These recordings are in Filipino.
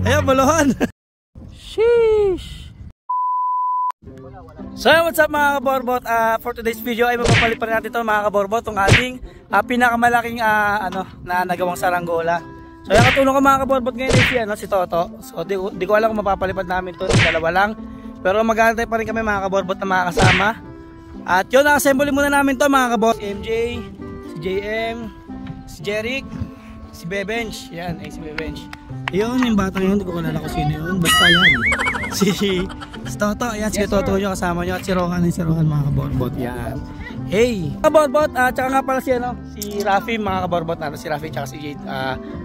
Ayan, buluhan. Sheesh. So what's up mga kaborbot, for today's video ay mapapalit pa rin natin ito mga kaborbot, itong ating pinakamalaking na nagawang saranggola. So yung katulong ko mga kaborbot ngayon si Toto. So di ko alam kung mapapalipad namin ito, dalawa lang. Pero mag-aantay pa rin kami mga kaborbot na makakasama. At yun, assemble muna namin ito mga kaborbot. Si MJ, si JM, si Jeric, si Bebench. Yan, si Bebench. Yun, yung bata yun, hindi ko kalala kung sino yun. Basta yan. Si Toto, yan, si Toto nyo kasama nyo. At si Rohan mga kaborbot. Yan. Hey! Kaborbot, tsaka nga pala si Rafi mga kaborbot. Si Rafi tsaka si Jade.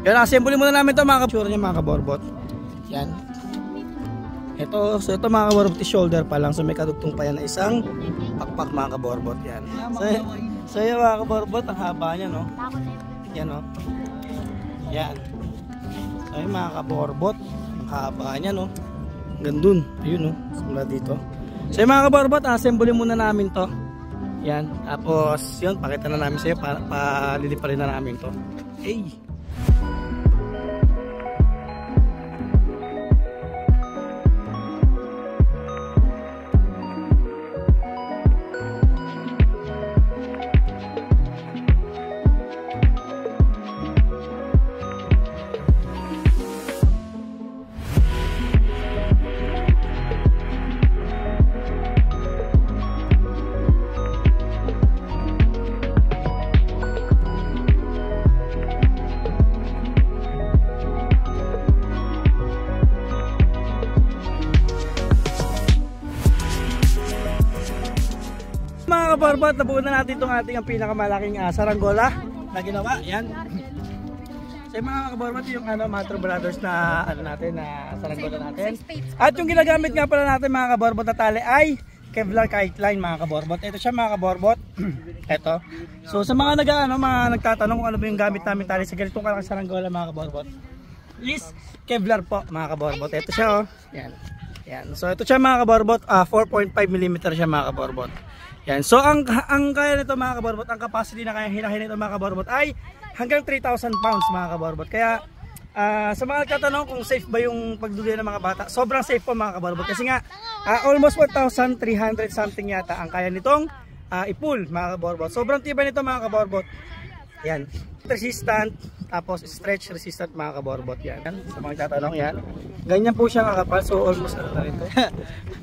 Yun, assemble muna namin ito mga kaborbot. Mga kaborbot. Yan. Ito mga kaborbot, shoulder pa lang. So may kadugtong pa yan na isang pakpak mga kaborbot. Yan. So yun mga kaborbot, ang haba niya, no? Yan, no? Yan. So yun mga kaborbot, ang haba niya, no? Gandun. Ayun, no? Simula dito. So yun mga kaborbot, assemble muna namin to. Yan. Tapos yun, pakita na namin sa'yo. Paliliparin na namin to. Hey! Mga kaborbot, nabuo na natin itong ating pinakamalaking saranggola na ginawa. Yan. So mga kaborbot, yung Matro Brothers na na saranggola natin. At yung ginagamit nga pala natin mga kaborbot na tali ay Kevlar kite line mga kaborbot. Ito siya mga kaborbot. Ito. So sa mga nagtatanong kung ano ba yung gamit namin tali sa ganitong kalaking saranggola mga kaborbot, is Kevlar po mga kaborbot. Ito siya, oh. Yan. Yan. So ito siya mga kaborbot, 4.5 mm siya mga kaborbot. Yan. So ang kaya nito mga kaborbot, ang capacity na kaya hinahin nito mga kaborbot ay hanggang 3,000 pounds mga kaborbot. Kaya sa mga nagtatanong kung safe ba yung pagduli ng mga bata, sobrang safe po mga kaborbot. Kasi nga almost 1,300 something yata ang kaya nitong i-pull mga kaborbot. Sobrang tibay nito mga kaborbot. Yan. Resistant, tapos stretch resistant mga kaborbot. Yan. Sa mga nagtatanong yan. Ganyan po siya kakapal. So almost na rin ito.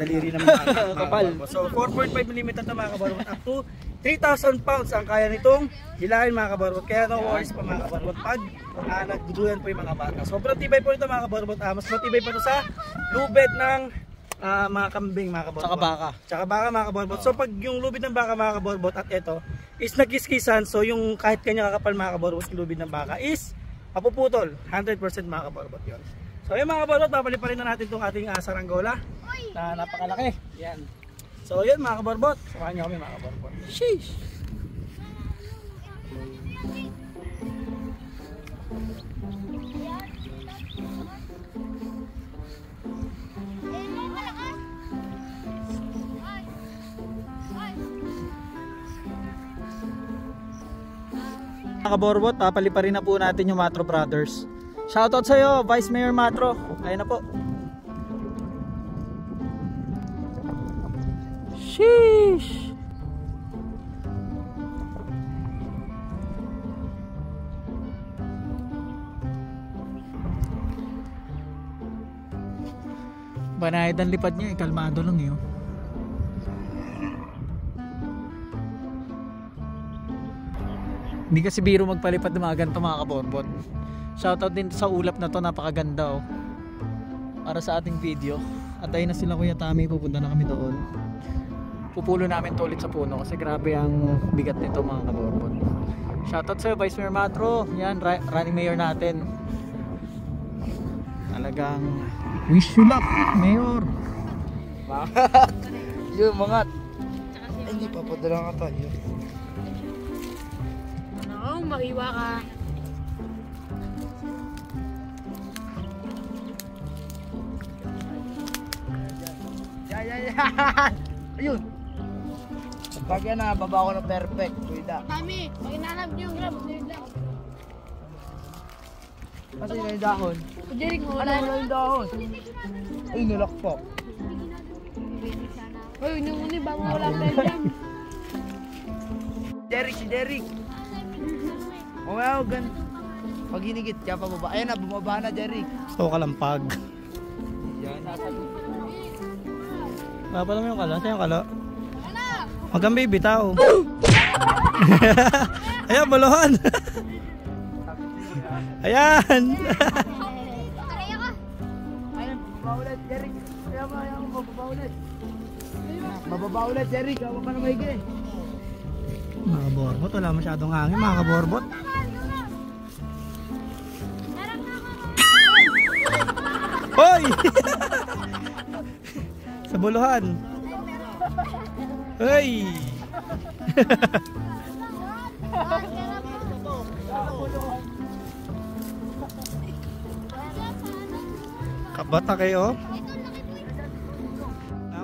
Daliri naman mga kapal. So 4.5 mm ito mga kaborbot. Up to 3,000 pounds ang kaya nitong hilahin mga kaborbot. Kaya no worries pa mga kaborbot pag nagduduyan po yung mga bata. Sobrang tibay po ito mga kaborbot. Mas matibay pa ito sa lubid ng mga kambing mga kaborbot. Tsaka baka mga kaborbot. So pag yung lubid ng baka mga kaborbot at ito is nagkiskisan, so yung kahit kanya kakapal mga kaborbot yung lubid ng baka is mapuputol. 100% mga kaborbot yun. So yun mga kaborbot, papaliparin na natin itong ating saranggola na napakalaki. Yan. So yun mga kaborbot, samahan nyo kami mga kaborbot. Sheesh! Mga kaborbot, papaliparin na po natin yung Matro Brothers. Shoutout sa iyo, Vice Mayor Matro. Ayun na po. Sheesh! Banayad ang lipad niya, kalmado lang yun. Hindi kasi biro magpalipad ng mga ganito mga kaborbot. Shoutout din sa ulap na to, napakaganda oh. Para sa ating video. At ayun na sila Kuya Tami, pupunta na kami doon. Pupulo namin to ulit sa puno kasi grabe ang bigat nito mga kaborbot. Shoutout sa Vice Mayor Matro. Yan, running mayor natin. Talagang wish you luck, Mayor. Bakit? Yun, mangat. Hindi pa padala ka tayo. Mahiwa ka. Yan. Ayun. Pag yan na, baba ko na perfect. Kuida. Tami, pag inanap niyo yung grab, Kasi na yung dahon. Jeric mo Ano wala. wala yung dahon? Ay, nalakpak. Uy, nung muna bago wala pa dyan. Derek, si Derek. Oh, wow, pag hinigit ka pababa. Ayan na, bumaba na, Derek. So kalampag. Yan. Papa naman yung kalo. Saan yung kalo? Huwag kang bibitaw. Ayan, buluhan. Ayan. Ayan, bababa ulit, Derek. Ayan, bababa ulit. Bababa ulit, Derek. Hawak ka na maigi. Mga kaborbot, wala masyadong hangin mga kaborbot. Hoy! Sa buluhan. Hoy! Kabata kayo.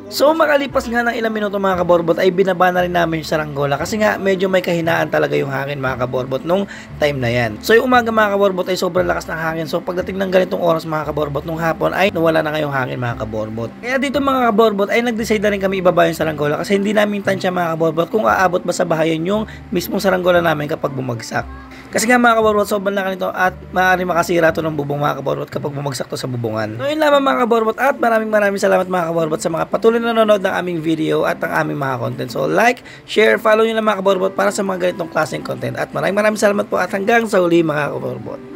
So makalipas nga ng ilang minuto mga kaborbot ay binaba na rin namin yung saranggola kasi nga medyo may kahinaan talaga yung hangin mga kaborbot nung time na yan. So yung umaga mga kaborbot ay sobrang lakas ng hangin, so pagdating ng ganitong oras mga kaborbot nung hapon ay nawala na ngayong hangin mga kaborbot. Kaya dito mga kaborbot ay nag-decide na rin kami ibaba yung saranggola kasi hindi namin tansya mga kaborbot kung aabot ba sa bahayan yung mismong saranggola namin kapag bumagsak. Kasi nga mga kaborbot, sobrang laki nito at maaari makasira to ng bubong mga kaborbot kapag bumagsak to sa bubungan. So yun lamang mga kaborbot at maraming salamat mga kaborbot sa mga patuloy na nanonood ng aming video at ng aming mga content. So like, share, follow nyo lang mga kaborbot para sa mga ganitong klaseng content. At maraming salamat po at hanggang sa uli mga kaborbot.